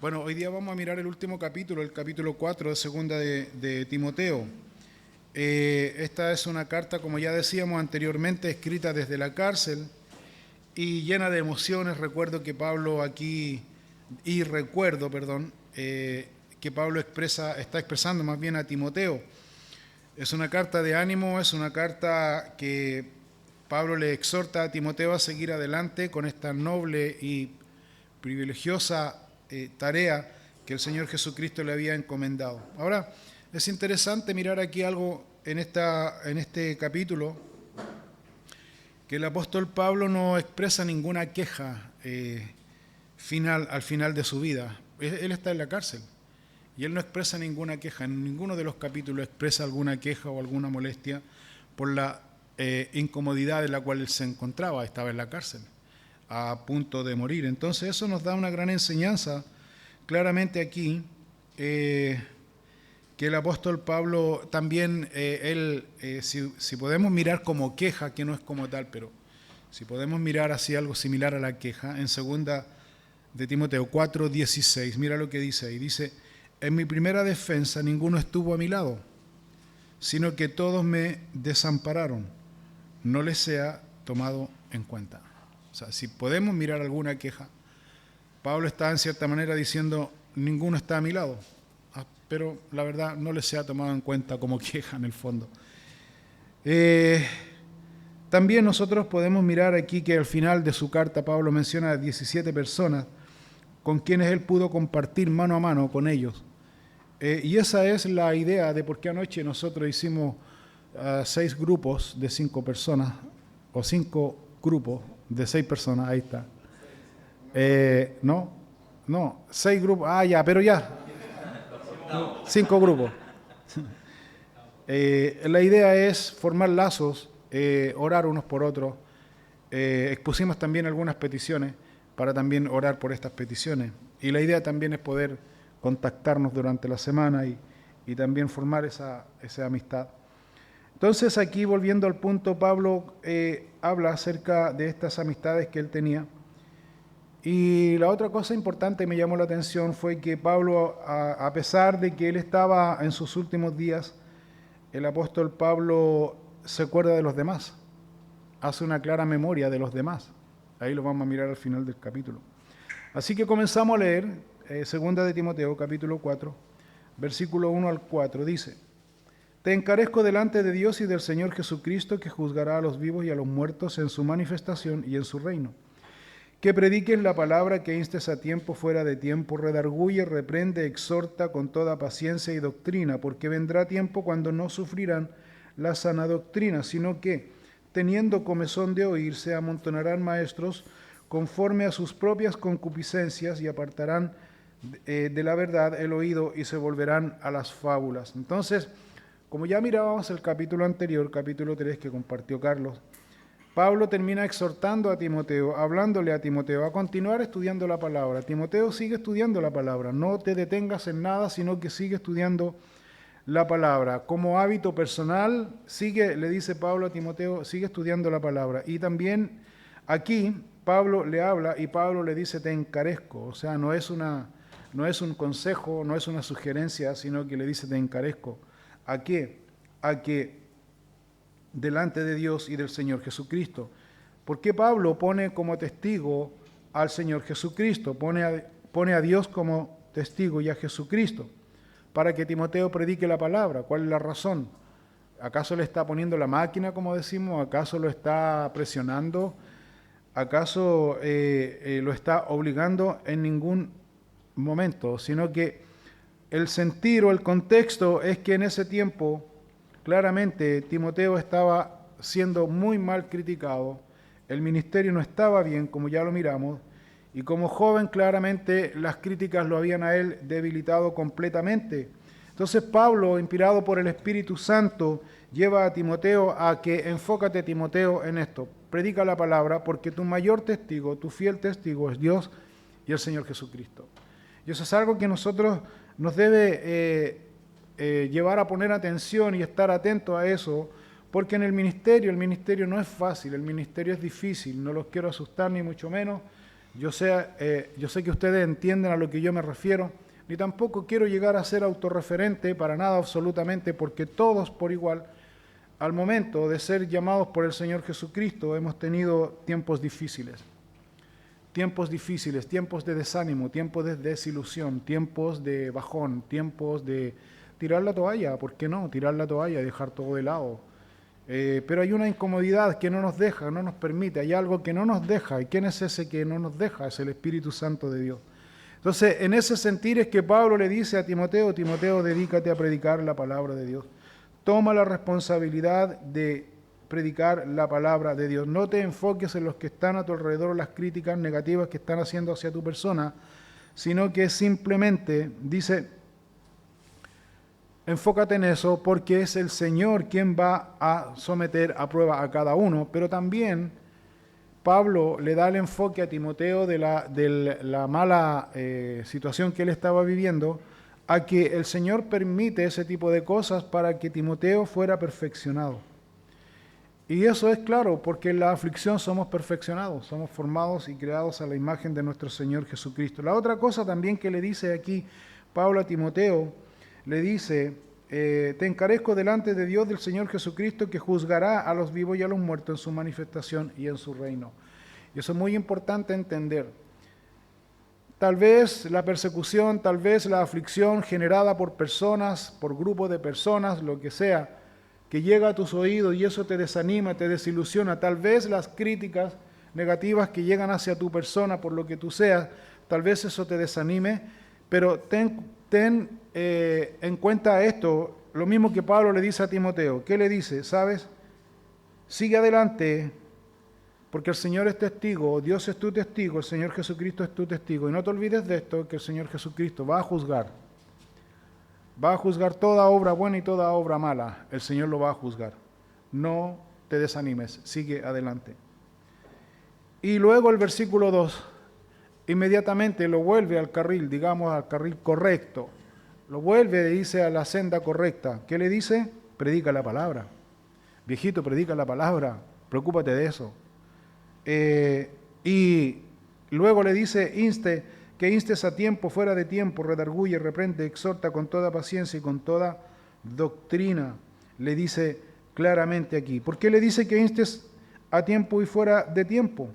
Bueno, hoy día vamos a mirar el último capítulo, el capítulo 4 de segunda de Timoteo. Esta es una carta, como ya decíamos anteriormente, escrita desde la cárcel y llena de emociones. Recuerdo que Pablo aquí, que Pablo está expresando más bien a Timoteo. Es una carta de ánimo, es una carta que Pablo le exhorta a Timoteo a seguir adelante con esta noble y privilegiosa tarea que el Señor Jesucristo le había encomendado. Ahora, es interesante mirar aquí algo en este capítulo, que el apóstol Pablo no expresa ninguna queja al final de su vida. Él está en la cárcel y él no expresa ninguna queja. En ninguno de los capítulos expresa alguna queja o alguna molestia por la incomodidad en la cual él se encontraba. Estaba en la cárcel, a punto de morir. Entonces eso nos da una gran enseñanza claramente aquí, que el apóstol Pablo también, si podemos mirar como queja, que no es como tal, pero si podemos mirar así algo similar a la queja, en segunda de Timoteo 4:16, mira lo que dice ahí, dice: en mi primera defensa ninguno estuvo a mi lado, sino que todos me desampararon, no les sea tomado en cuenta. O sea, si podemos mirar alguna queja, Pablo está en cierta manera diciendo: ninguno está a mi lado, pero la verdad no les sea tomado en cuenta como queja en el fondo. También nosotros podemos mirar aquí que al final de su carta Pablo menciona a 17 personas con quienes él pudo compartir mano a mano con ellos. Y esa es la idea de por qué anoche nosotros hicimos 6 grupos de 5 personas, o 5 grupos de 6 personas, ahí está. No, 6 grupos, pero ya, 5 grupos. La idea es formar lazos, orar unos por otros. Expusimos también algunas peticiones para también orar por estas peticiones. Y la idea también es poder contactarnos durante la semana y también formar esa amistad. Entonces aquí, volviendo al punto, Pablo habla acerca de estas amistades que él tenía. Y la otra cosa importante que me llamó la atención fue que Pablo, a pesar de que él estaba en sus últimos días, el apóstol Pablo se acuerda de los demás, hace una clara memoria de los demás. Ahí lo vamos a mirar al final del capítulo. Así que comenzamos a leer segunda de Timoteo, capítulo 4, versículo 1 al 4, dice: te encarezco delante de Dios y del Señor Jesucristo, que juzgará a los vivos y a los muertos en su manifestación y en su reino. Que prediques la palabra, que instes a tiempo, fuera de tiempo, redarguye, reprende, exhorta con toda paciencia y doctrina, porque vendrá tiempo cuando no sufrirán la sana doctrina, sino que, teniendo comezón de oír, se amontonarán maestros conforme a sus propias concupiscencias y apartarán de la verdad el oído y se volverán a las fábulas. Entonces, como ya mirábamos el capítulo anterior, capítulo 3, que compartió Carlos, Pablo termina exhortando a Timoteo, hablándole a Timoteo a continuar estudiando la palabra. Timoteo, sigue estudiando la palabra, no te detengas en nada, sino que sigue estudiando la palabra. Como hábito personal, le dice Pablo a Timoteo, sigue estudiando la palabra. Y también aquí Pablo le habla y Pablo le dice: te encarezco. O sea, no es un consejo, no es una sugerencia, sino que le dice: te encarezco. ¿A qué? A que delante de Dios y del Señor Jesucristo. ¿Por qué Pablo pone como testigo al Señor Jesucristo? Pone a Dios como testigo y a Jesucristo, para que Timoteo predique la palabra. ¿Cuál es la razón? ¿Acaso le está poniendo la máquina, como decimos? ¿Acaso lo está presionando? ¿Acaso lo está obligando? En ningún momento, sino que el sentir o el contexto es que en ese tiempo, claramente, Timoteo estaba siendo muy mal criticado, el ministerio no estaba bien, como ya lo miramos, y como joven, claramente, las críticas lo habían a él debilitado completamente. Entonces Pablo, inspirado por el Espíritu Santo, lleva a Timoteo a que enfócate, Timoteo, en esto. Predica la palabra, porque tu mayor testigo, tu fiel testigo es Dios y el Señor Jesucristo. Y eso es algo que nosotros nos debe llevar a poner atención y estar atentos a eso, porque en el ministerio no es fácil, el ministerio es difícil, no los quiero asustar ni mucho menos. Yo sé que ustedes entienden a lo que yo me refiero, ni tampoco quiero llegar a ser autorreferente para nada absolutamente, porque todos por igual, al momento de ser llamados por el Señor Jesucristo, hemos tenido tiempos difíciles, tiempos de desánimo, tiempos de desilusión, tiempos de bajón, tiempos de tirar la toalla, ¿por qué no? Tirar la toalla y dejar todo de lado. Pero hay una incomodidad que no nos deja, no nos permite, hay algo que no nos deja. ¿Y quién es ese que no nos deja? Es el Espíritu Santo de Dios. Entonces, en ese sentir es que Pablo le dice a Timoteo, Timoteo, dedícate a predicar la palabra de Dios. Toma la responsabilidad de predicar la palabra de Dios. No te enfoques en los que están a tu alrededor, las críticas negativas que están haciendo hacia tu persona, sino que simplemente dice, enfócate en eso porque es el Señor quien va a someter a prueba a cada uno, pero también Pablo le da el enfoque a Timoteo de la mala situación que él estaba viviendo, a que el Señor permite ese tipo de cosas para que Timoteo fuera perfeccionado. Y eso es claro, porque en la aflicción somos perfeccionados, somos formados y creados a la imagen de nuestro Señor Jesucristo. La otra cosa también que le dice aquí Pablo a Timoteo, le dice, te encarezco delante de Dios del Señor Jesucristo, que juzgará a los vivos y a los muertos en su manifestación y en su reino. Y eso es muy importante entender. Tal vez la persecución, tal vez la aflicción generada por personas, por grupos de personas, lo que sea, que llega a tus oídos y eso te desanima, te desilusiona. Tal vez las críticas negativas que llegan hacia tu persona por lo que tú seas, tal vez eso te desanime, pero ten en cuenta esto, lo mismo que Pablo le dice a Timoteo. ¿Qué le dice? ¿Sabes? Sigue adelante, porque el Señor es testigo, Dios es tu testigo, el Señor Jesucristo es tu testigo. Y no te olvides de esto, que el Señor Jesucristo va a juzgar. Va a juzgar toda obra buena y toda obra mala. El Señor lo va a juzgar. No te desanimes, sigue adelante. Y luego el versículo 2, inmediatamente lo vuelve al carril, digamos al carril correcto. Lo vuelve, dice, a la senda correcta. ¿Qué le dice? Predica la palabra. Viejito, predica la palabra. Preocúpate de eso. Y luego le dice, que instes a tiempo, fuera de tiempo, redarguye, reprende, exhorta con toda paciencia y con toda doctrina. Le dice claramente aquí. ¿Por qué le dice que instes a tiempo y fuera de tiempo?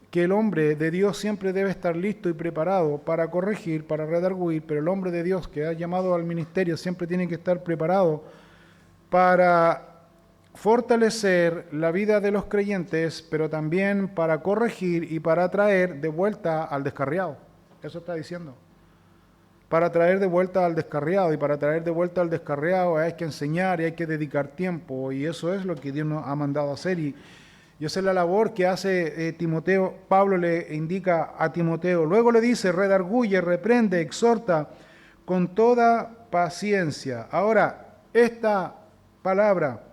Que el hombre de Dios siempre debe estar listo y preparado para corregir, para redarguir, pero el hombre de Dios que ha llamado al ministerio siempre tiene que estar preparado para fortalecer la vida de los creyentes, pero también para corregir y para traer de vuelta al descarriado. Eso está diciendo. Para traer de vuelta al descarriado, y para traer de vuelta al descarriado hay que enseñar y hay que dedicar tiempo, y eso es lo que Dios nos ha mandado a hacer, y esa es la labor que hace Timoteo. Pablo le indica a Timoteo. Luego le dice, redarguye, reprende, exhorta con toda paciencia. Ahora, esta palabra,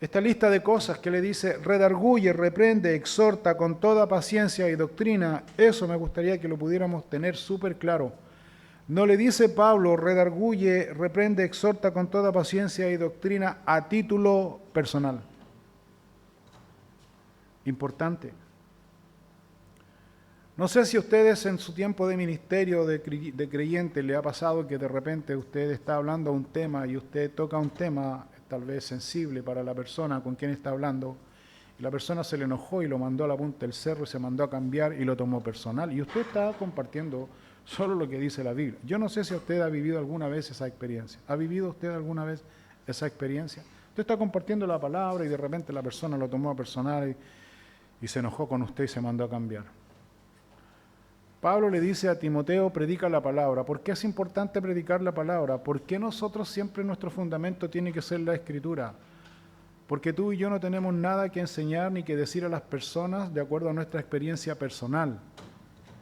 esta lista de cosas que le dice, redarguye, reprende, exhorta con toda paciencia y doctrina, eso me gustaría que lo pudiéramos tener súper claro. No le dice Pablo, redarguye, reprende, exhorta con toda paciencia y doctrina a título personal. Importante. No sé si a ustedes en su tiempo de ministerio de creyente le ha pasado que de repente usted está hablando a un tema y usted toca un tema tal vez sensible para la persona con quien está hablando, y la persona se le enojó y lo mandó a la punta del cerro y se mandó a cambiar y lo tomó personal, y usted está compartiendo solo lo que dice la Biblia. Yo no sé si usted ha vivido alguna vez esa experiencia. ¿Ha vivido usted alguna vez esa experiencia? Usted está compartiendo la palabra y de repente la persona lo tomó a personal y se enojó con usted y se mandó a cambiar. Pablo le dice a Timoteo, predica la palabra. ¿Por qué es importante predicar la palabra? ¿Por qué nosotros siempre nuestro fundamento tiene que ser la Escritura? Porque tú y yo no tenemos nada que enseñar ni que decir a las personas de acuerdo a nuestra experiencia personal,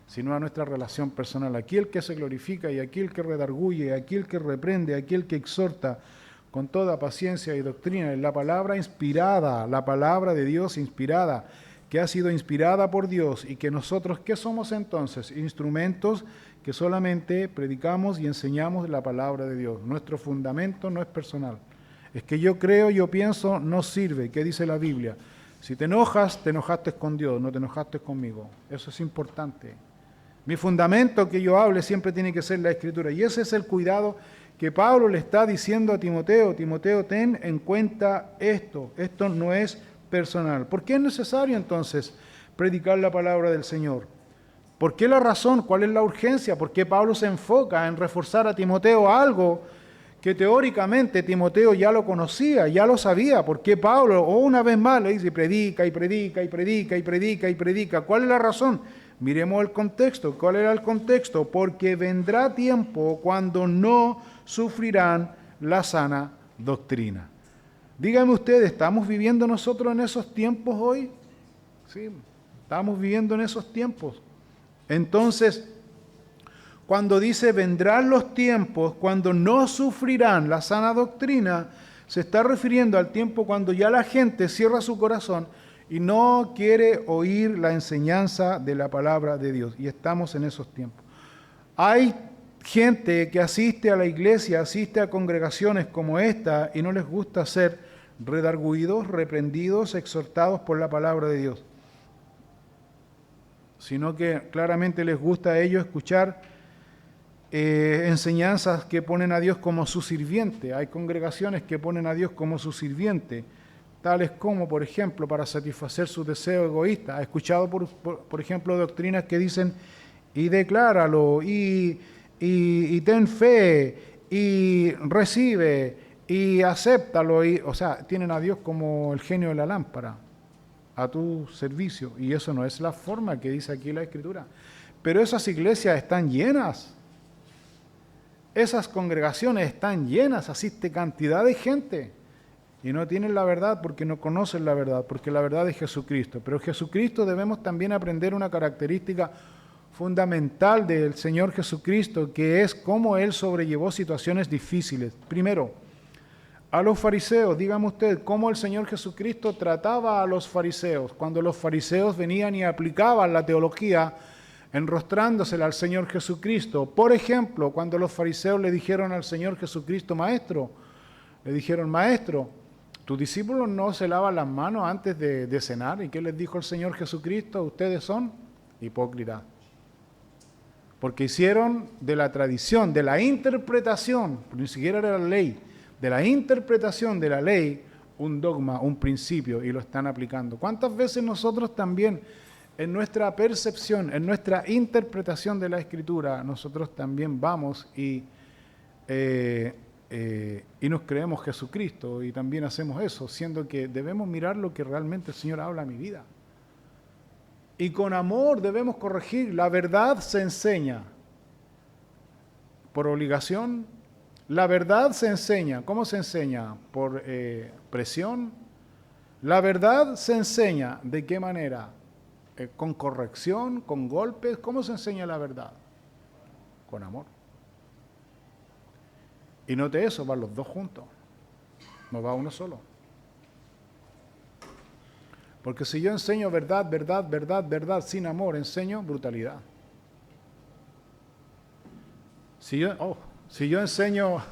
sino a nuestra relación personal. Aquí el que se glorifica y aquí el que redarguye, aquí el que reprende, aquí el que exhorta con toda paciencia y doctrina, es la palabra inspirada, la palabra de Dios inspirada, que ha sido inspirada por Dios, y que nosotros, ¿qué somos entonces? Instrumentos que solamente predicamos y enseñamos la palabra de Dios. Nuestro fundamento no es personal. Es que yo creo, yo pienso, no sirve. ¿Qué dice la Biblia? Si te enojas, te enojaste con Dios, no te enojaste conmigo. Eso es importante. Mi fundamento que yo hable siempre tiene que ser la Escritura. Y ese es el cuidado que Pablo le está diciendo a Timoteo. Timoteo, ten en cuenta esto. Esto no es personal. ¿Por qué es necesario entonces predicar la palabra del Señor? ¿Por qué la razón? ¿Cuál es la urgencia? ¿Por qué Pablo se enfoca en reforzar a Timoteo algo que teóricamente Timoteo ya lo conocía, ya lo sabía? ¿Por qué Pablo, una vez más, le dice predica y predica y predica y predica y predica? ¿Cuál es la razón? Miremos el contexto. ¿Cuál era el contexto? Porque vendrá tiempo cuando no sufrirán la sana doctrina. Díganme ustedes, ¿estamos viviendo nosotros en esos tiempos hoy? Sí, estamos viviendo en esos tiempos. Entonces, cuando dice vendrán los tiempos cuando no sufrirán la sana doctrina, se está refiriendo al tiempo cuando ya la gente cierra su corazón y no quiere oír la enseñanza de la palabra de Dios. Y estamos en esos tiempos. Hay gente que asiste a la iglesia, asiste a congregaciones como esta y no les gusta ser redarguidos, reprendidos, exhortados por la palabra de Dios, sino que claramente les gusta a ellos escuchar enseñanzas que ponen a Dios como su sirviente. Hay congregaciones que ponen a Dios como su sirviente, tales como, por ejemplo, para satisfacer su deseo egoísta. He escuchado, por ejemplo, doctrinas que dicen, y decláralo, y ten fe, y recibe, y acéptalo. O sea, tienen a Dios como el genio de la lámpara, a tu servicio. Y eso no es la forma que dice aquí la Escritura. Pero esas iglesias están llenas. Esas congregaciones están llenas, asiste cantidad de gente. Y no tienen la verdad porque no conocen la verdad, porque la verdad es Jesucristo. Pero Jesucristo debemos también aprender una característica fundamental del Señor Jesucristo, que es cómo Él sobrellevó situaciones difíciles. Primero, a los fariseos, dígame usted, cómo el Señor Jesucristo trataba a los fariseos, cuando los fariseos venían y aplicaban la teología enrostrándosela al Señor Jesucristo. Por ejemplo, cuando los fariseos le dijeron al Señor Jesucristo, Maestro, le dijeron, Maestro, tus discípulos no se lavan las manos antes de cenar. ¿Y qué les dijo el Señor Jesucristo? Ustedes son hipócritas. Porque hicieron de la tradición, de la interpretación, ni siquiera era la ley, de la interpretación de la ley, un dogma, un principio, y lo están aplicando. ¿Cuántas veces nosotros también, en nuestra percepción, en nuestra interpretación de la Escritura, nosotros también vamos y nos creemos Jesucristo y también hacemos eso, siendo que debemos mirar lo que realmente el Señor habla a mi vida? Y con amor debemos corregir. La verdad se enseña por obligación. La verdad se enseña. ¿Cómo se enseña? Por presión. La verdad se enseña. ¿De qué manera? Con corrección, con golpes. ¿Cómo se enseña la verdad? Con amor. Y note eso, van los dos juntos. No va uno solo. Porque si yo enseño verdad, verdad, verdad, verdad sin amor, enseño brutalidad. Si yo enseño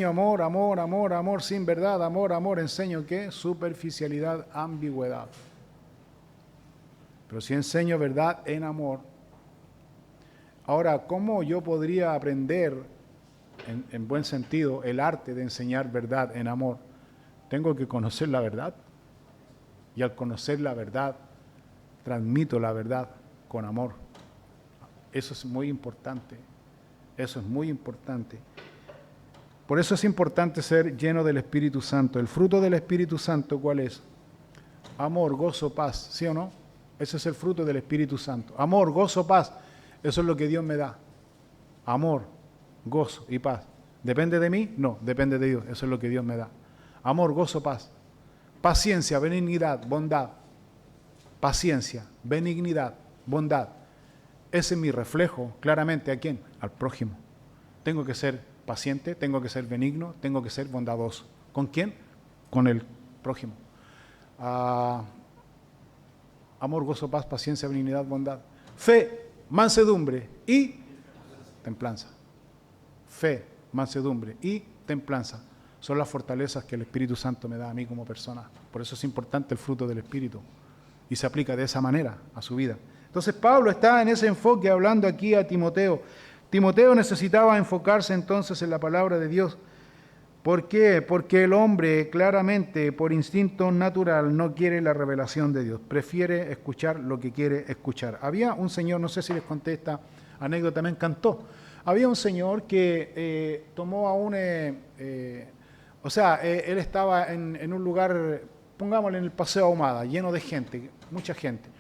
amor, amor, amor, amor sin verdad, amor, amor, enseño ¿qué? Superficialidad, ambigüedad. Pero si enseño verdad en amor, ahora, ¿cómo yo podría aprender, en buen sentido, el arte de enseñar verdad en amor? Tengo que conocer la verdad. Y al conocer la verdad, transmito la verdad con amor. Eso es muy importante. Eso es muy importante. Por eso es importante ser lleno del Espíritu Santo. El fruto del Espíritu Santo, ¿cuál es? Amor, gozo, paz. ¿Sí o no? Ese es el fruto del Espíritu Santo. Amor, gozo, paz. Eso es lo que Dios me da. Amor, gozo y paz. ¿Depende de mí? No, depende de Dios. Eso es lo que Dios me da. Amor, gozo, paz. Paciencia, benignidad, bondad. Paciencia, benignidad, bondad. Ese es mi reflejo, claramente, ¿a quién? Al prójimo. Tengo que ser paciente, tengo que ser benigno, tengo que ser bondadoso. ¿Con quién? Con el prójimo. Amor, gozo, paz, paciencia, benignidad, bondad. Fe, mansedumbre y templanza. Fe, mansedumbre y templanza. son las fortalezas que el Espíritu Santo me da a mí como persona. Por eso es importante el fruto del Espíritu y se aplica de esa manera a su vida. Entonces Pablo está en ese enfoque hablando aquí a Timoteo. Timoteo necesitaba enfocarse entonces en la palabra de Dios. ¿Por qué? Porque el hombre claramente, por instinto natural, no quiere la revelación de Dios. Prefiere escuchar lo que quiere escuchar. Había un señor, no sé si les conté esta anécdota, me encantó. Había un señor que tomó a un... él estaba en un lugar, pongámosle en el Paseo Ahumada, lleno de gente, mucha gente.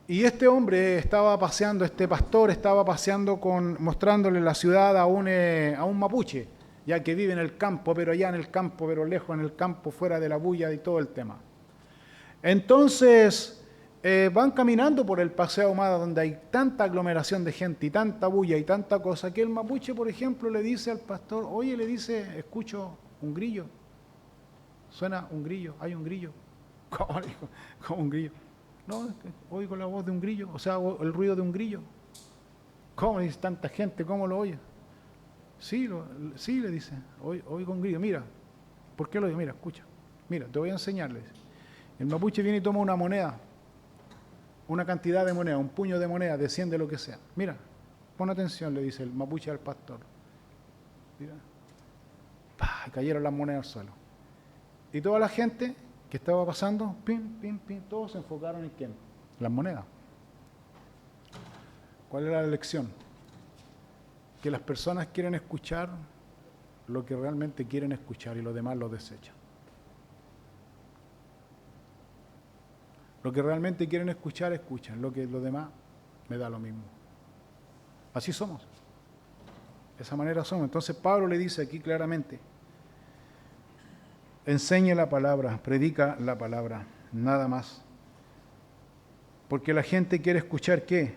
Y este hombre estaba paseando, este pastor estaba paseando mostrándole la ciudad a un mapuche, ya que vive en el campo, pero allá en el campo, pero lejos en el campo, fuera de la bulla y todo el tema. Entonces, van caminando por el Paseo Ahumada, donde hay tanta aglomeración de gente y tanta bulla y tanta cosa, que el mapuche, por ejemplo, le dice al pastor, oye, le dice, escucho un grillo. Suena un grillo, hay un grillo. ¿Cómo dijo? ¿Cómo un grillo? No, es que oigo la voz de un grillo, o sea, el ruido de un grillo. ¿Cómo dice tanta gente? ¿Cómo lo oye? Sí, le dice, oigo un grillo. Mira, ¿por qué lo oye? Mira, escucha. Mira, te voy a enseñarles. El mapuche viene y toma una moneda, una cantidad de moneda, un puño de moneda, de 100 de lo que sea. Mira, pon atención, le dice el mapuche al pastor. Mira, ¡pah! Cayeron las monedas al suelo. Y toda la gente que estaba pasando, pim, pim, pim, todos se enfocaron en ¿quién? Las monedas. ¿Cuál era la lección? Que las personas quieren escuchar lo que realmente quieren escuchar y los demás lo desechan. Lo que realmente quieren escuchar, escuchan. Lo que los demás, me da lo mismo. Así somos. De esa manera somos. Entonces Pablo le dice aquí claramente, enseña la palabra, predica la palabra, nada más. Porque la gente quiere escuchar ¿qué?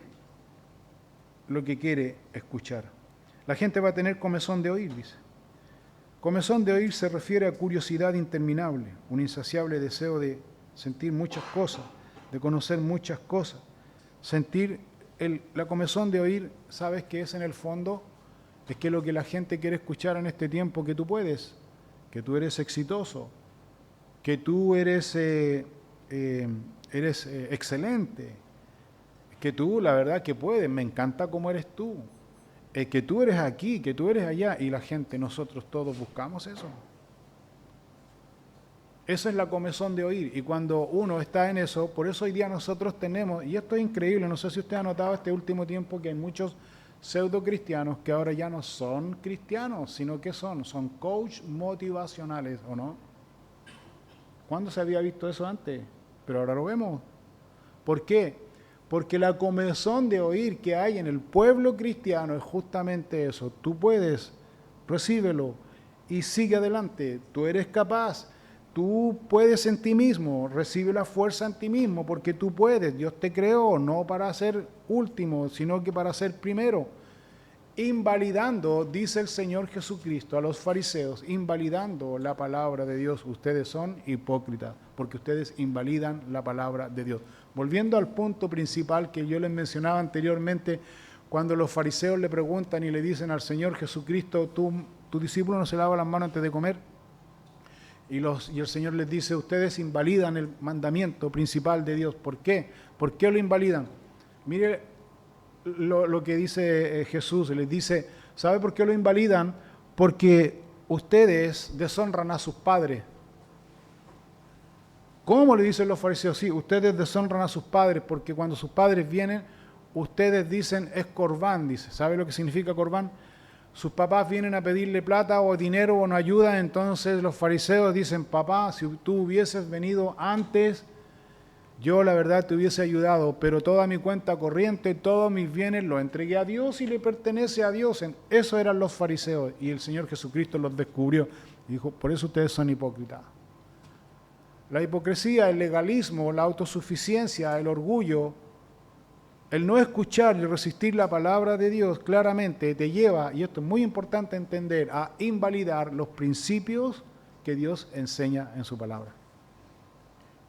Lo que quiere escuchar. La gente va a tener comezón de oír, dice. Comezón de oír se refiere a curiosidad interminable, un insaciable deseo de sentir muchas cosas, de conocer muchas cosas. Sentir la comezón de oír, ¿sabes qué es en el fondo? Es que lo que la gente quiere escuchar en este tiempo, que tú puedes, que tú eres exitoso, que tú eres excelente, que tú la verdad que puedes, me encanta cómo eres tú, que tú eres aquí, que tú eres allá, y la gente, nosotros todos buscamos eso. Esa es la comezón de oír, y cuando uno está en eso, por eso hoy día nosotros tenemos, y esto es increíble, no sé si usted ha notado este último tiempo que hay muchos pseudo cristianos que ahora ya no son cristianos, sino que son coach motivacionales, ¿o no? ¿Cuándo se había visto eso antes? Pero ahora lo vemos. ¿Por qué? Porque la comezón de oír que hay en el pueblo cristiano es justamente eso. Tú puedes, recíbelo y sigue adelante. Tú eres capaz. Tú puedes en ti mismo, recibe la fuerza en ti mismo, porque tú puedes. Dios te creó no para ser último, sino que para ser primero. Invalidando, dice el Señor Jesucristo a los fariseos, invalidando la palabra de Dios. Ustedes son hipócritas, porque ustedes invalidan la palabra de Dios. Volviendo al punto principal que yo les mencionaba anteriormente, cuando los fariseos le preguntan y le dicen al Señor Jesucristo, ¿tu discípulo no se lava las manos antes de comer? Y el Señor les dice, ustedes invalidan el mandamiento principal de Dios. ¿Por qué? ¿Por qué lo invalidan? Mire lo que dice Jesús, les dice, ¿sabe por qué lo invalidan? Porque ustedes deshonran a sus padres. ¿Cómo le dicen los fariseos? Sí, ustedes deshonran a sus padres, porque cuando sus padres vienen, ustedes dicen, es corbán, dice. ¿Sabe lo que significa corbán? Sus papás vienen a pedirle plata o dinero o una ayuda, entonces los fariseos dicen, papá, si tú hubieses venido antes, yo la verdad te hubiese ayudado, pero toda mi cuenta corriente, todos mis bienes los entregué a Dios y le pertenece a Dios. Eso eran los fariseos y el Señor Jesucristo los descubrió y dijo, por eso ustedes son hipócritas. La hipocresía, el legalismo, la autosuficiencia, el orgullo, el no escuchar y resistir la palabra de Dios claramente te lleva, y esto es muy importante entender, a invalidar los principios que Dios enseña en su palabra.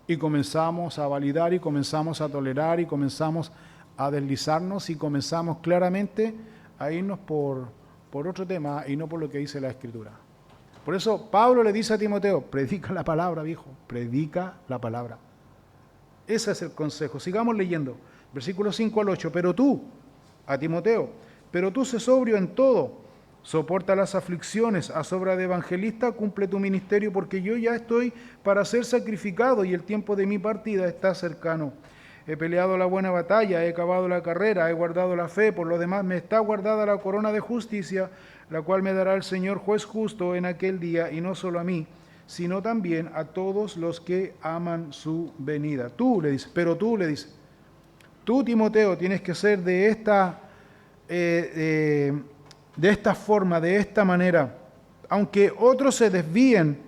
Y comenzamos a validar y comenzamos a tolerar y comenzamos a deslizarnos y comenzamos claramente a irnos por otro tema y no por lo que dice la Escritura. Por eso Pablo le dice a Timoteo, predica la palabra, viejo, predica la palabra. Ese es el consejo. Sigamos leyendo. Versículos 5 al 8. Pero tú, a Timoteo, pero tú sé sobrio en todo, soporta las aflicciones, haz obra de evangelista, cumple tu ministerio, porque yo ya estoy para ser sacrificado y el tiempo de mi partida está cercano. He peleado la buena batalla, he acabado la carrera, he guardado la fe, por lo demás me está guardada la corona de justicia, la cual me dará el Señor juez justo en aquel día, y no solo a mí, sino también a todos los que aman su venida. Tú le dices, pero tú le dices, tú, Timoteo, tienes que ser de esta forma, de esta manera, aunque otros se desvíen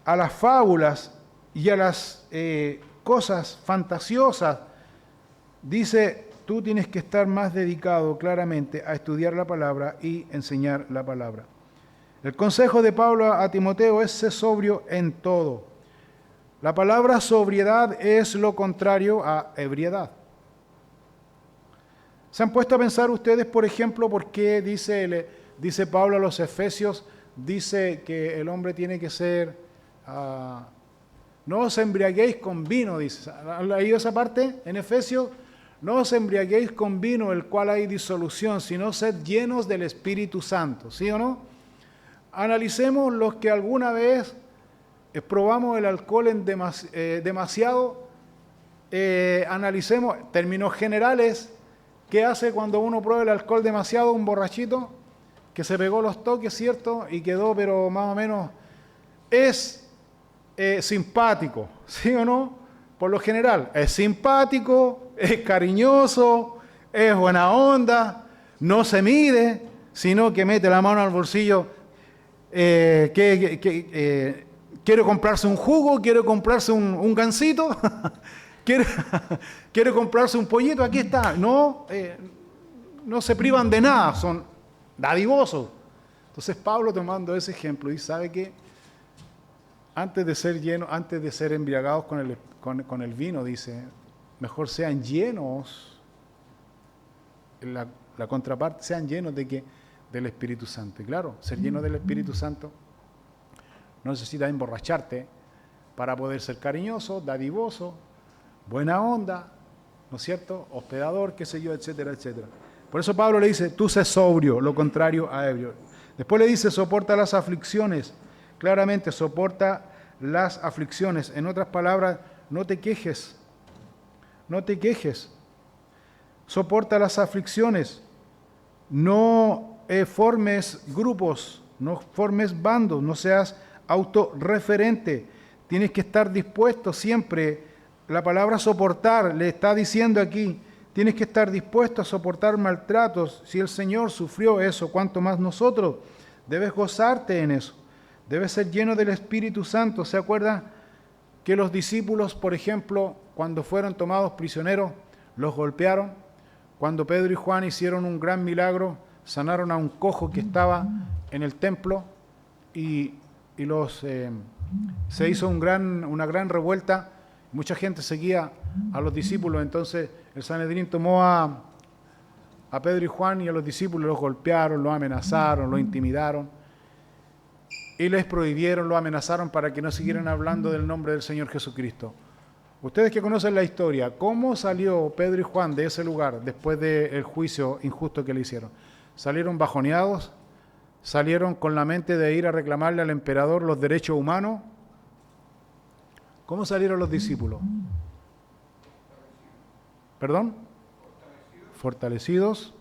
a las fábulas y a las cosas fantasiosas, dice, tú tienes que estar más dedicado claramente a estudiar la palabra y enseñar la palabra. El consejo de Pablo a Timoteo es ser sobrio en todo. La palabra sobriedad es lo contrario a ebriedad. ¿Se han puesto a pensar ustedes, por ejemplo, por qué dice Pablo a los Efesios, dice que el hombre tiene que ser, no os embriaguéis con vino, dice? ¿Han leído esa parte en Efesios? No os embriaguéis con vino, el cual hay disolución, sino sed llenos del Espíritu Santo, ¿sí o no? Analicemos los que alguna vez probamos el alcohol en demasiado, analicemos términos generales. ¿Qué hace cuando uno prueba el alcohol demasiado? Un borrachito que se pegó los toques, ¿cierto? Y quedó, pero más o menos, es simpático, ¿sí o no? Por lo general, es simpático, es cariñoso, es buena onda, no se mide, sino que mete la mano al bolsillo. Quiere comprarse un jugo, quiere comprarse un gansito, quiere comprarse un pollito, aquí está. No se privan de nada, son dadivosos. Entonces Pablo, tomando ese ejemplo, y sabe que antes de ser llenos, antes de ser embriagados con el vino, dice, mejor sean llenos, la contraparte, sean llenos del Espíritu Santo. Y claro, ser lleno del Espíritu Santo no necesitas emborracharte para poder ser cariñoso, dadivoso, buena onda, ¿no es cierto? Hospedador, qué sé yo, etcétera, etcétera. Por eso Pablo le dice, tú sé sobrio, lo contrario a ebrio. Después le dice, soporta las aflicciones. Claramente, soporta las aflicciones. En otras palabras, no te quejes. No te quejes. Soporta las aflicciones. No formes grupos, no formes bandos, no seas autorreferente. Tienes que estar dispuesto siempre. La palabra soportar le está diciendo aquí, tienes que estar dispuesto a soportar maltratos. Si el Señor sufrió eso, ¿cuánto más nosotros? Debes gozarte en eso. Debes ser lleno del Espíritu Santo. ¿Se acuerdan que los discípulos, por ejemplo, cuando fueron tomados prisioneros, los golpearon? Cuando Pedro y Juan hicieron un gran milagro, sanaron a un cojo que estaba en el templo y se hizo una gran revuelta. Mucha gente seguía a los discípulos. Entonces el Sanedrín tomó a Pedro y Juan y a los discípulos, los golpearon, los amenazaron, los intimidaron y les prohibieron, los amenazaron para que no siguieran hablando del nombre del Señor Jesucristo. Ustedes que conocen la historia, ¿cómo salió Pedro y Juan de ese lugar después del juicio injusto que le hicieron? ¿Salieron bajoneados? ¿Salieron con la mente de ir a reclamarle al emperador los derechos humanos? ¿Cómo salieron los discípulos? ¿Perdón? Fortalecidos.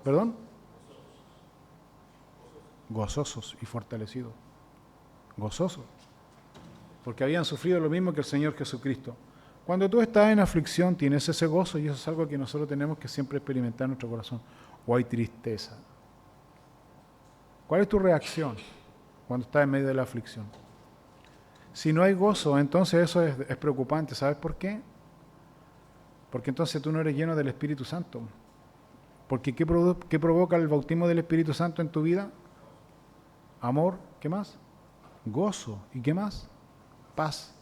¿Perdón? Gozosos y fortalecidos. Gozosos. Porque habían sufrido lo mismo que el Señor Jesucristo. Cuando tú estás en aflicción, tienes ese gozo y eso es algo que nosotros tenemos que siempre experimentar en nuestro corazón. O hay tristeza. ¿Cuál es tu reacción cuando estás en medio de la aflicción? Si no hay gozo, entonces eso es preocupante. ¿Sabes por qué? Porque entonces tú no eres lleno del Espíritu Santo. Porque ¿qué provoca el bautismo del Espíritu Santo en tu vida? Amor, ¿qué más? Gozo, ¿y qué más? Paz.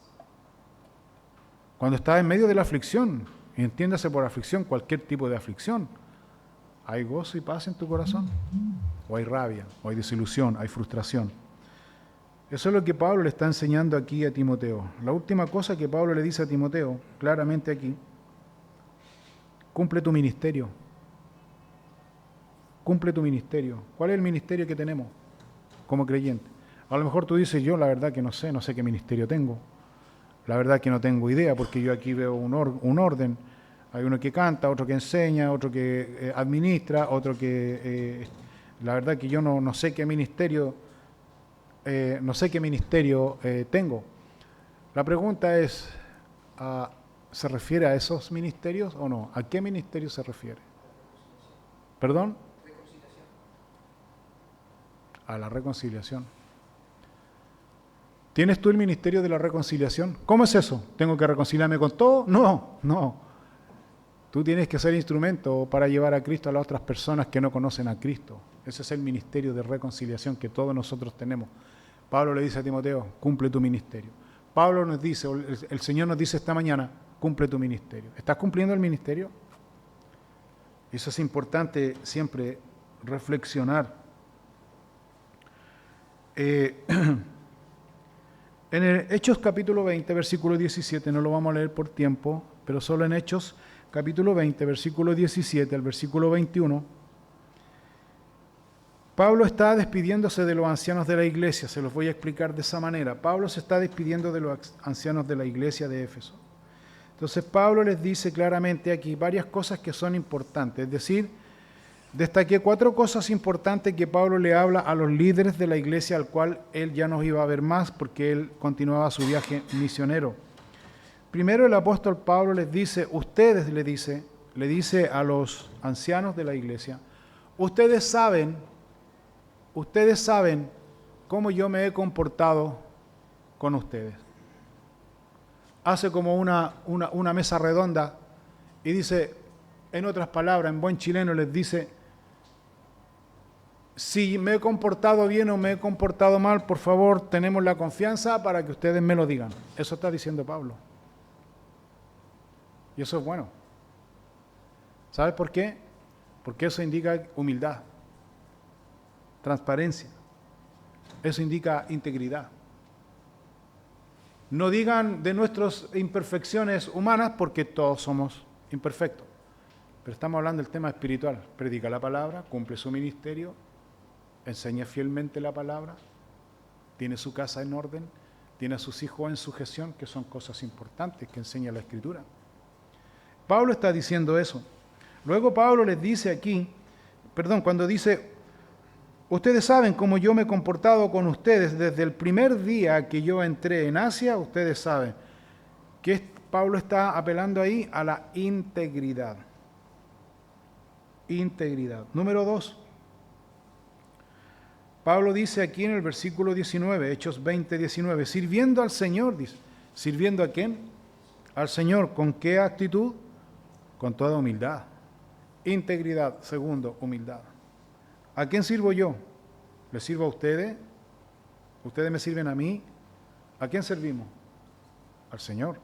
Cuando estás en medio de la aflicción, y entiéndase por aflicción cualquier tipo de aflicción, ¿hay gozo y paz en tu corazón? ¿O hay rabia? ¿O hay desilusión? ¿Hay frustración? Eso es lo que Pablo le está enseñando aquí a Timoteo. La última cosa que Pablo le dice a Timoteo, claramente aquí, cumple tu ministerio. Cumple tu ministerio. ¿Cuál es el ministerio que tenemos como creyentes? A lo mejor tú dices, yo la verdad que no sé qué ministerio tengo. La verdad que no tengo idea, porque yo aquí veo un orden. Hay uno que canta, otro que enseña, otro que administra, otro que... la verdad que yo no sé qué ministerio, tengo. La pregunta es, ¿se refiere a esos ministerios o no? ¿A qué ministerio se refiere? ¿Perdón? A la reconciliación. ¿Tienes tú el ministerio de la reconciliación? ¿Cómo es eso? ¿Tengo que reconciliarme con todo? No. Tú tienes que ser instrumento para llevar a Cristo a las otras personas que no conocen a Cristo. Ese es el ministerio de reconciliación que todos nosotros tenemos. Pablo le dice a Timoteo, cumple tu ministerio. Pablo nos dice, el Señor nos dice esta mañana, cumple tu ministerio. ¿Estás cumpliendo el ministerio? Eso es importante siempre reflexionar. En el Hechos capítulo 20, versículo 17, no lo vamos a leer por tiempo, pero solo en Hechos capítulo 20, versículo 17 al versículo 21, Pablo está despidiéndose de los ancianos de la iglesia, se los voy a explicar de esa manera. Pablo se está despidiendo de los ancianos de la iglesia de Éfeso. Entonces Pablo les dice claramente aquí varias cosas que son importantes, es decir, destaqué 4 cosas importantes que Pablo le habla a los líderes de la iglesia al cual él ya no iba a ver más porque él continuaba su viaje misionero. Primero el apóstol Pablo les dice, le dice a los ancianos de la iglesia, ustedes saben cómo yo me he comportado con ustedes. Hace como una mesa redonda y dice, en otras palabras, en buen chileno les dice, si me he comportado bien o me he comportado mal, por favor, tenemos la confianza para que ustedes me lo digan. Eso está diciendo Pablo. Y eso es bueno. ¿Sabes por qué? Porque eso indica humildad, transparencia. Eso indica integridad. No digan de nuestras imperfecciones humanas porque todos somos imperfectos. Pero estamos hablando del tema espiritual. Predica la palabra, cumple su ministerio, enseña fielmente la palabra, tiene su casa en orden, tiene a sus hijos en sujeción, que son cosas importantes que enseña la Escritura. Pablo está diciendo eso. Luego Pablo les dice aquí, cuando dice, ustedes saben cómo yo me he comportado con ustedes desde el primer día que yo entré en Asia, ustedes saben que Pablo está apelando ahí a la integridad. Integridad. Número 2. Pablo dice aquí en el versículo 19, Hechos 20, 19, sirviendo al Señor, dice. ¿Sirviendo a quién? Al Señor. ¿Con qué actitud? Con toda humildad. Integridad. Segundo, humildad. ¿A quién sirvo yo? ¿Les sirvo a ustedes? ¿Ustedes me sirven a mí? ¿A quién servimos? Al Señor.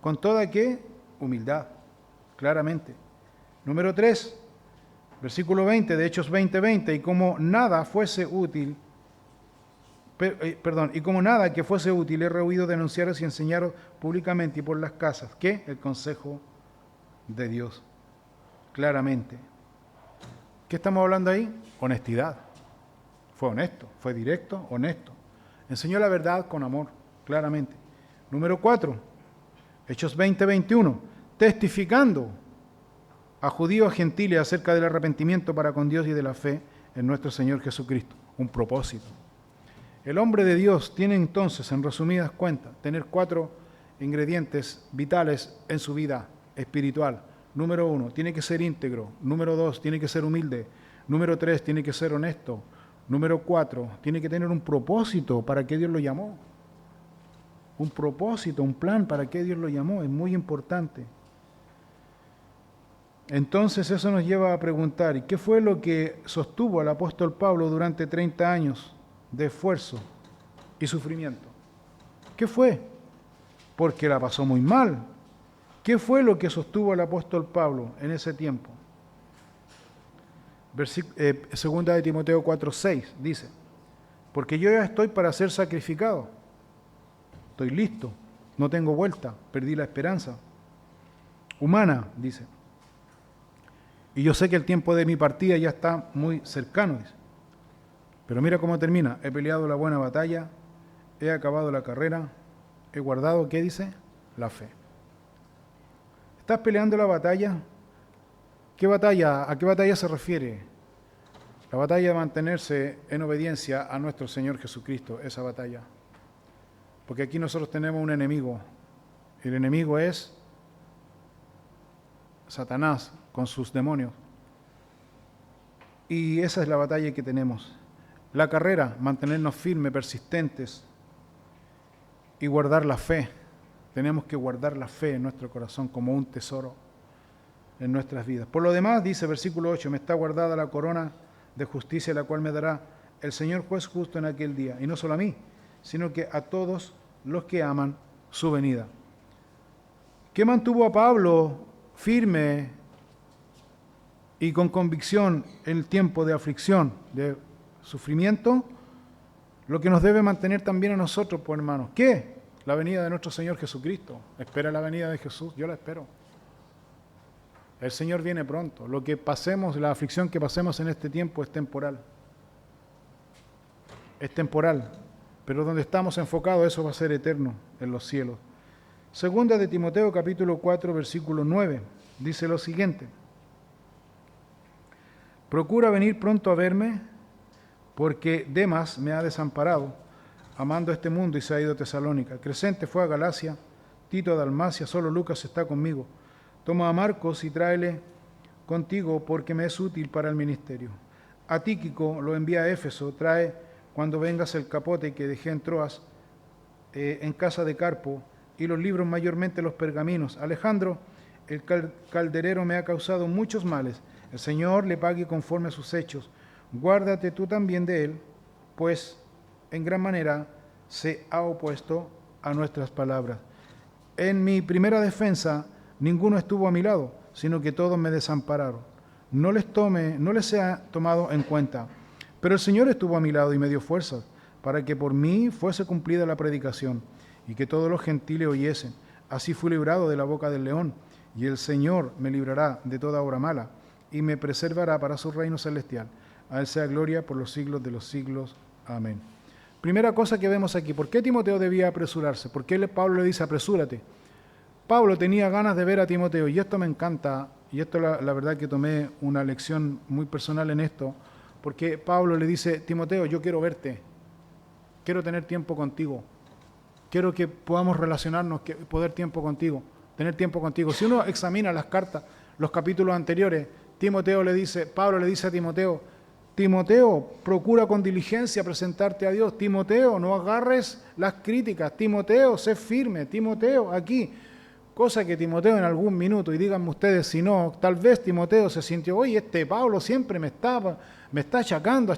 ¿Con toda qué? Humildad. Claramente. Número 3. Versículo 20 de Hechos 20:20, y como nada que fuese útil, he rehuido denunciaros y enseñaros públicamente y por las casas, ¿qué? El consejo de Dios, claramente. ¿Qué estamos hablando ahí? Honestidad. Fue honesto, fue directo, honesto. Enseñó la verdad con amor, claramente. Número 4, Hechos 20:21, testificando a judíos y gentiles acerca del arrepentimiento para con Dios y de la fe en nuestro Señor Jesucristo. Un propósito. El hombre de Dios tiene entonces, en resumidas cuentas, tener 4 ingredientes vitales en su vida espiritual. Número 1, tiene que ser íntegro. Número 2, tiene que ser humilde. Número 3, tiene que ser honesto. Número 4, tiene que tener un propósito para que Dios lo llamó. Un propósito, un plan para que Dios lo llamó. Es muy importante. Entonces eso nos lleva a preguntar, ¿y qué fue lo que sostuvo al apóstol Pablo durante 30 años de esfuerzo y sufrimiento? ¿Qué fue? Porque la pasó muy mal. ¿Qué fue lo que sostuvo al apóstol Pablo en ese tiempo? Segunda de Timoteo 4:6 dice, porque yo ya estoy para ser sacrificado. Estoy listo, no tengo vuelta, perdí la esperanza humana, dice. Y yo sé que el tiempo de mi partida ya está muy cercano, dice. Pero mira cómo termina. He peleado la buena batalla, he acabado la carrera, he guardado, ¿qué dice? La fe. ¿Estás peleando la batalla? ¿Qué batalla? ¿A qué batalla se refiere? La batalla de mantenerse en obediencia a nuestro Señor Jesucristo, esa batalla. Porque aquí nosotros tenemos un enemigo. El enemigo es Satanás con sus demonios. Y esa es la batalla que tenemos. La carrera, mantenernos firmes, persistentes y guardar la fe. Tenemos que guardar la fe en nuestro corazón como un tesoro en nuestras vidas. Por lo demás, dice versículo 8, me está guardada la corona de justicia, la cual me dará el Señor juez justo en aquel día. Y no solo a mí, sino que a todos los que aman su venida. ¿Qué mantuvo a Pablo firme y con convicción en el tiempo de aflicción, de sufrimiento? Lo que nos debe mantener también a nosotros, pues hermanos. ¿Qué? La venida de nuestro Señor Jesucristo. ¿Espera la venida de Jesús? Yo la espero. El Señor viene pronto. Lo que pasemos, la aflicción que pasemos en este tiempo es temporal. Es temporal. Pero donde estamos enfocados, eso va a ser eterno en los cielos. Segunda de Timoteo, capítulo 4, versículo 9. Dice lo siguiente. Procura venir pronto a verme, porque Demas me ha desamparado, amando este mundo, y se ha ido a Tesalónica. Crescente fue a Galacia, Tito a Dalmacia, solo Lucas está conmigo. Toma a Marcos y tráele contigo, porque me es útil para el ministerio. A Tíquico lo envía a Éfeso, trae cuando vengas el capote que dejé en Troas, en casa de Carpo, y los libros, mayormente los pergaminos. Alejandro, el calderero, me ha causado muchos males. El Señor le pague conforme a sus hechos. Guárdate tú también de él, pues en gran manera se ha opuesto a nuestras palabras. En mi primera defensa, ninguno estuvo a mi lado, sino que todos me desampararon. No les he tomado en cuenta. Pero el Señor estuvo a mi lado y me dio fuerzas, para que por mí fuese cumplida la predicación, y que todos los gentiles oyesen. Así fui librado de la boca del león, y el Señor me librará de toda obra mala, y me preservará para su reino celestial. A Él sea gloria por los siglos de los siglos. Amén. Primera cosa que vemos aquí, ¿por qué Timoteo debía apresurarse? ¿Por qué Pablo le dice apresúrate? Pablo tenía ganas de ver a Timoteo, y esto me encanta, y esto la verdad que tomé una lección muy personal en esto, porque Pablo le dice, Timoteo, yo quiero verte, quiero tener tiempo contigo, quiero que podamos relacionarnos, poder tiempo contigo, tener tiempo contigo. Si uno examina las cartas, los capítulos anteriores, Pablo le dice a Timoteo, Timoteo, procura con diligencia presentarte a Dios. Timoteo, no agarres las críticas. Timoteo, sé firme. Timoteo, aquí. Cosa que Timoteo en algún minuto, y díganme ustedes si no, tal vez Timoteo se sintió, oye, Pablo siempre me está achacando,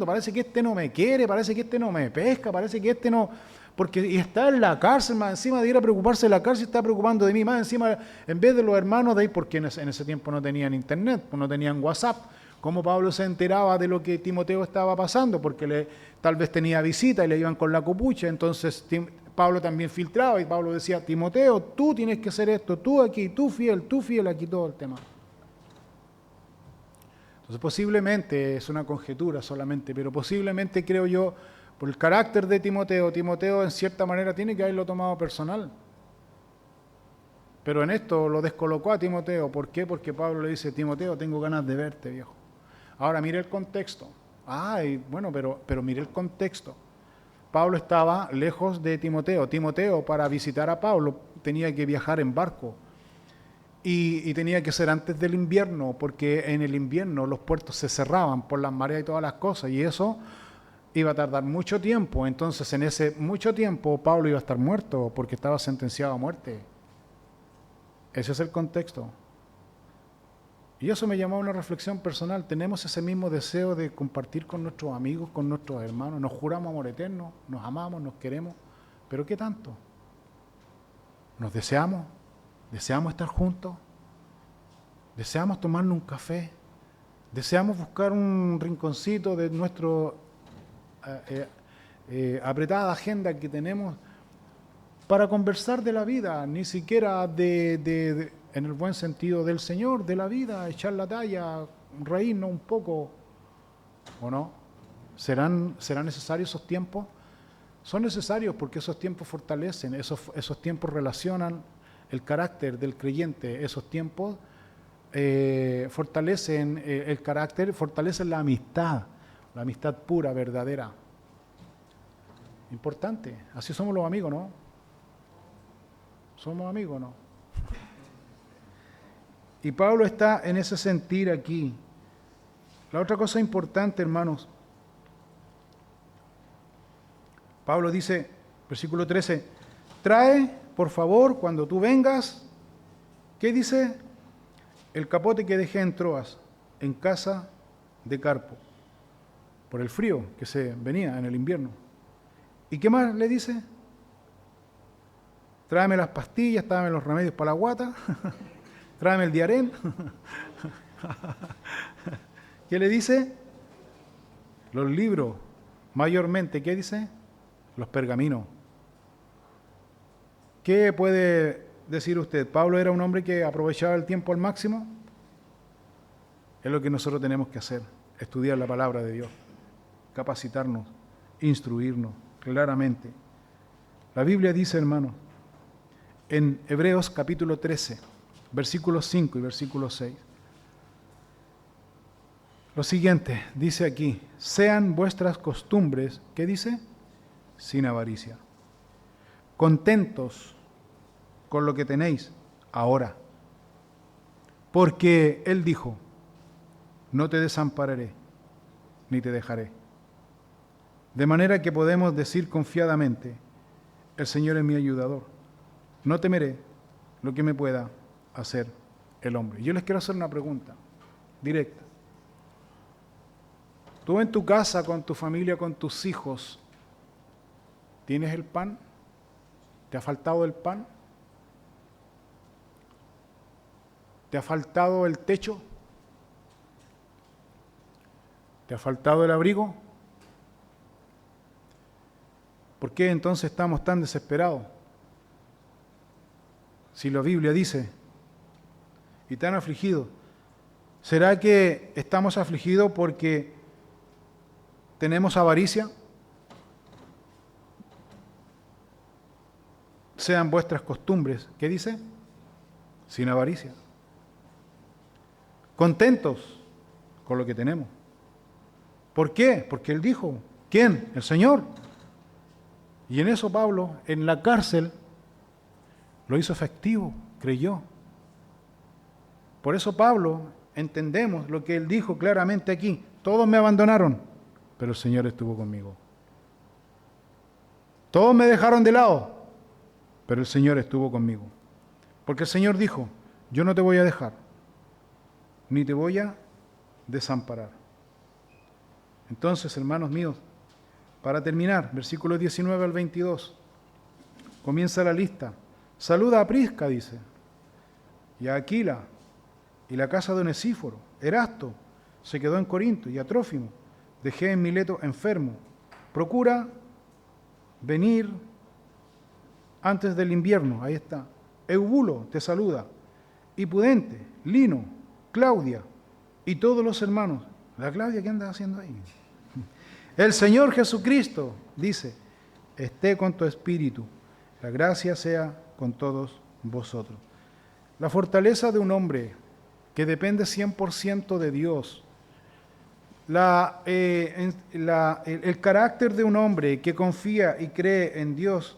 parece que no me quiere, parece que no me pesca, parece que no... Porque y está en la cárcel, más encima de ir a preocuparse de la cárcel, está preocupando de mí, más encima, en vez de los hermanos de ahí, porque en ese tiempo no tenían internet, no tenían WhatsApp. ¿Cómo Pablo se enteraba de lo que Timoteo estaba pasando? Porque tal vez tenía visita y le iban con la copucha, entonces Pablo también filtraba y Pablo decía, Timoteo, tú tienes que hacer esto, tú aquí, tú fiel, aquí todo el tema. Entonces posiblemente, es una conjetura solamente, pero posiblemente creo yo, por el carácter de Timoteo en cierta manera tiene que haberlo tomado personal. Pero en esto lo descolocó a Timoteo. ¿Por qué? Porque Pablo le dice, Timoteo, tengo ganas de verte, viejo. Ahora mire el contexto. Bueno, pero mire el contexto. Pablo estaba lejos de Timoteo. Timoteo, para visitar a Pablo, tenía que viajar en barco. Y tenía que ser antes del invierno, porque en el invierno los puertos se cerraban por las mareas y todas las cosas, y eso iba a tardar mucho tiempo. Entonces, en ese mucho tiempo, Pablo iba a estar muerto, porque estaba sentenciado a muerte. Ese es el contexto. Y eso me llamó a una reflexión personal. Tenemos ese mismo deseo de compartir con nuestros amigos, con nuestros hermanos. Nos juramos amor eterno, nos amamos, nos queremos. ¿Pero qué tanto? ¿Nos deseamos? ¿Deseamos estar juntos? ¿Deseamos tomarnos un café? ¿Deseamos buscar un rinconcito de nuestro apretada agenda que tenemos para conversar de la vida, ni siquiera en el buen sentido del Señor, de la vida, echar la talla, reírnos un poco, ¿o no? ¿Serán necesarios esos tiempos? Son necesarios porque esos tiempos fortalecen, esos tiempos relacionan el carácter del creyente, esos tiempos fortalecen el carácter, fortalecen la amistad pura, verdadera. Importante, así somos los amigos, ¿no? Somos amigos, ¿no? Y Pablo está en ese sentir aquí. La otra cosa importante, hermanos, Pablo dice, versículo 13, trae, por favor, cuando tú vengas, ¿qué dice? El capote que dejé en Troas, en casa de Carpo, por el frío que se venía en el invierno. ¿Y qué más le dice? Tráeme las pastillas, tráeme los remedios para la guata, tráeme el diarén. ¿Qué le dice? Los libros, mayormente, ¿qué dice? Los pergaminos. ¿Qué puede decir usted? ¿Pablo era un hombre que aprovechaba el tiempo al máximo? Es lo que nosotros tenemos que hacer, estudiar la palabra de Dios, capacitarnos, instruirnos claramente. La Biblia dice, hermano, en Hebreos capítulo 13, versículos 5 y versículo 6, lo siguiente, dice aquí, sean vuestras costumbres, ¿qué dice? Sin avaricia, contentos con lo que tenéis ahora, porque Él dijo, no te desampararé, ni te dejaré. De manera que podemos decir confiadamente, el Señor es mi ayudador, no temeré lo que me pueda hacer el hombre. Yo les quiero hacer una pregunta directa. Tú en tu casa, con tu familia, con tus hijos, ¿tienes el pan? ¿Te ha faltado el pan? ¿Te ha faltado el techo? ¿Te ha faltado el abrigo? ¿Por qué entonces estamos tan desesperados? Si la Biblia dice, y tan afligidos, ¿será que estamos afligidos porque tenemos avaricia? Sean vuestras costumbres, ¿qué dice? Sin avaricia. Contentos con lo que tenemos. ¿Por qué? Porque Él dijo, ¿quién? El Señor. Y en eso Pablo, en la cárcel, lo hizo efectivo, creyó. Por eso Pablo, entendemos lo que él dijo claramente aquí. Todos me abandonaron, pero el Señor estuvo conmigo. Todos me dejaron de lado, pero el Señor estuvo conmigo. Porque el Señor dijo, yo no te voy a dejar, ni te voy a desamparar. Entonces, hermanos míos, para terminar, versículos 19 al 22, comienza la lista. Saluda a Prisca, dice, y a Aquila, y la casa de Onesíforo. Erasto se quedó en Corinto, y a Trófimo dejé en Mileto enfermo. Procura venir antes del invierno, ahí está. Eubulo te saluda, y Pudente, Lino, Claudia, y todos los hermanos. ¿La Claudia qué anda haciendo ahí? El Señor Jesucristo, dice, esté con tu espíritu. La gracia sea con todos vosotros. La fortaleza de un hombre que depende 100% de Dios, el carácter de un hombre que confía y cree en Dios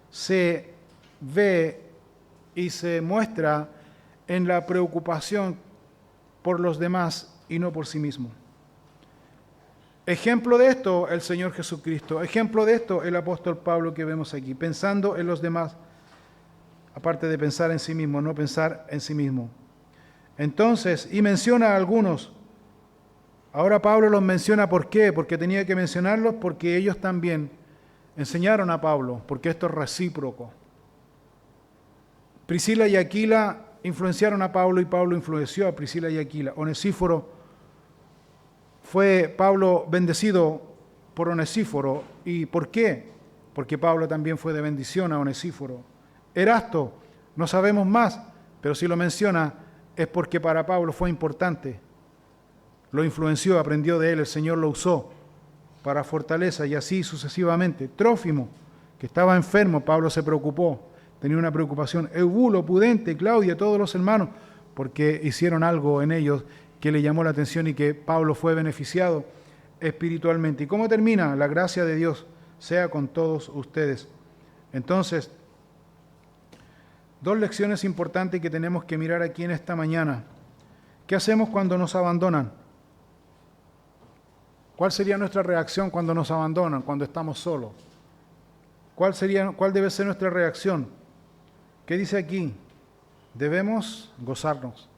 se ve y se muestra en la preocupación por los demás y no por sí mismo. Ejemplo de esto, el Señor Jesucristo. Ejemplo de esto, el apóstol Pablo que vemos aquí, pensando en los demás, aparte de pensar en sí mismo, no pensar en sí mismo. Entonces, y menciona a algunos. Ahora Pablo los menciona, ¿por qué? Porque tenía que mencionarlos porque ellos también enseñaron a Pablo, porque esto es recíproco. Priscila y Aquila influenciaron a Pablo y Pablo influenció a Priscila y Aquila. Onesíforo fue Pablo bendecido por Onesíforo. ¿Y por qué? Porque Pablo también fue de bendición a Onesíforo. Erasto, no sabemos más, pero si lo menciona es porque para Pablo fue importante. Lo influenció, aprendió de él, el Señor lo usó para fortaleza y así sucesivamente. Trófimo, que estaba enfermo, Pablo se preocupó, tenía una preocupación. Eubulo, Pudente, Claudia, todos los hermanos, porque hicieron algo en ellos que le llamó la atención y que Pablo fue beneficiado espiritualmente. ¿Y cómo termina? La gracia de Dios sea con todos ustedes. Entonces, dos lecciones importantes que tenemos que mirar aquí en esta mañana. ¿Qué hacemos cuando nos abandonan? ¿Cuál sería nuestra reacción cuando nos abandonan, cuando estamos solos? ¿Cuál debe ser nuestra reacción? ¿Qué dice aquí? Debemos gozarnos,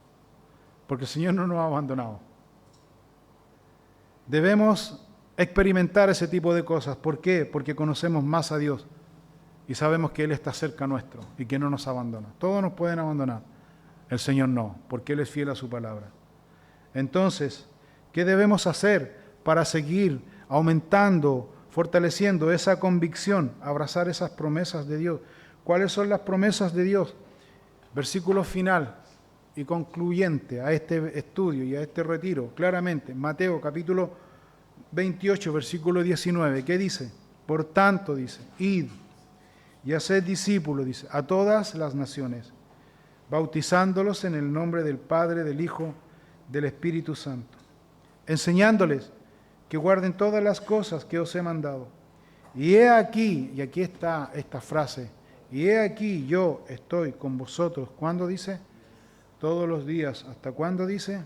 porque el Señor no nos ha abandonado. Debemos experimentar ese tipo de cosas. ¿Por qué? Porque conocemos más a Dios y sabemos que Él está cerca nuestro y que no nos abandona. Todos nos pueden abandonar, el Señor no, porque Él es fiel a su palabra. Entonces, ¿qué debemos hacer para seguir aumentando, fortaleciendo esa convicción, abrazar esas promesas de Dios? ¿Cuáles son las promesas de Dios? Versículo final y concluyente a este estudio y a este retiro, claramente, Mateo capítulo 28, versículo 19, ¿qué dice? Por tanto, dice, id y haced discípulos, dice, a todas las naciones, bautizándolos en el nombre del Padre, del Hijo, del Espíritu Santo, enseñándoles que guarden todas las cosas que os he mandado. Y he aquí, y aquí está esta frase, y he aquí yo estoy con vosotros, ¿cuándo dice? Todos los días. ¿Hasta cuándo dice?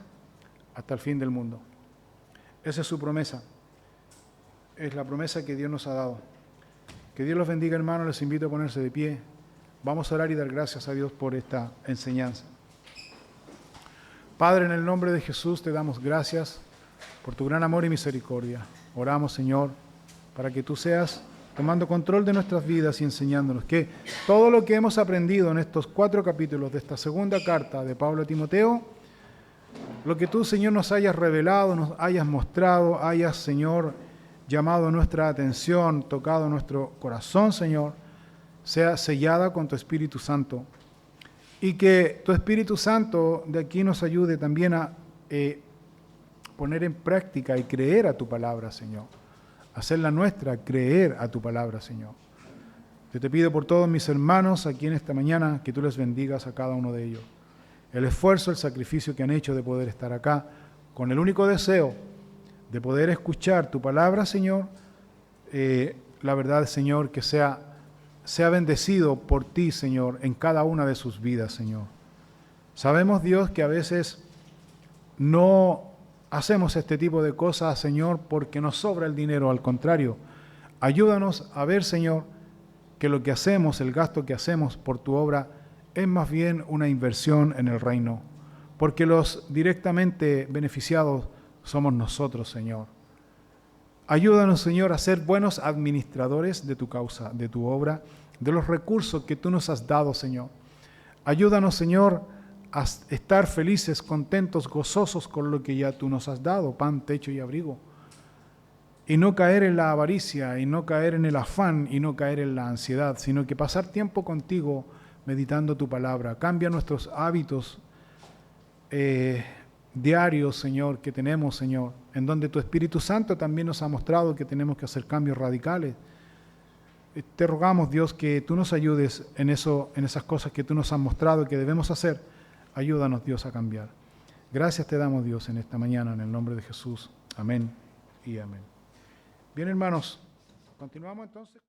Hasta el fin del mundo. Esa es su promesa. Es la promesa que Dios nos ha dado. Que Dios los bendiga, hermanos. Les invito a ponerse de pie. Vamos a orar y dar gracias a Dios por esta enseñanza. Padre, en el nombre de Jesús te damos gracias por tu gran amor y misericordia. Oramos, Señor, para que tú seas tomando control de nuestras vidas y enseñándonos que todo lo que hemos aprendido en estos 4 capítulos de esta segunda carta de Pablo a Timoteo, lo que tú, Señor, nos hayas revelado, nos hayas mostrado, hayas, Señor, llamado nuestra atención, tocado nuestro corazón, Señor, sea sellada con tu Espíritu Santo. Y que tu Espíritu Santo de aquí nos ayude también a poner en práctica y creer a tu palabra, Señor. Hacerla nuestra, creer a tu palabra, Señor. Yo te pido por todos mis hermanos aquí en esta mañana que tú les bendigas a cada uno de ellos. El esfuerzo, el sacrificio que han hecho de poder estar acá con el único deseo de poder escuchar tu palabra, Señor. La verdad, Señor, que sea bendecido por ti, Señor, en cada una de sus vidas, Señor. Sabemos, Dios, que a veces no hacemos este tipo de cosas, Señor, porque nos sobra el dinero. Al contrario, ayúdanos a ver, Señor, que lo que hacemos, el gasto que hacemos por tu obra, es más bien una inversión en el reino, porque los directamente beneficiados somos nosotros, Señor. Ayúdanos, Señor, a ser buenos administradores de tu causa, de tu obra, de los recursos que tú nos has dado, Señor. Ayúdanos, Señor, a estar felices, contentos, gozosos con lo que ya tú nos has dado, pan, techo y abrigo. Y no caer en la avaricia, y no caer en el afán, y no caer en la ansiedad, sino que pasar tiempo contigo meditando tu palabra. Cambia nuestros hábitos diarios, Señor, que tenemos, Señor, en donde tu Espíritu Santo también nos ha mostrado que tenemos que hacer cambios radicales. Te rogamos, Dios, que tú nos ayudes en esas cosas que tú nos has mostrado que debemos hacer. Ayúdanos, Dios, a cambiar. Gracias te damos, Dios, en esta mañana, en el nombre de Jesús. Amén y amén. Bien, hermanos, continuamos entonces.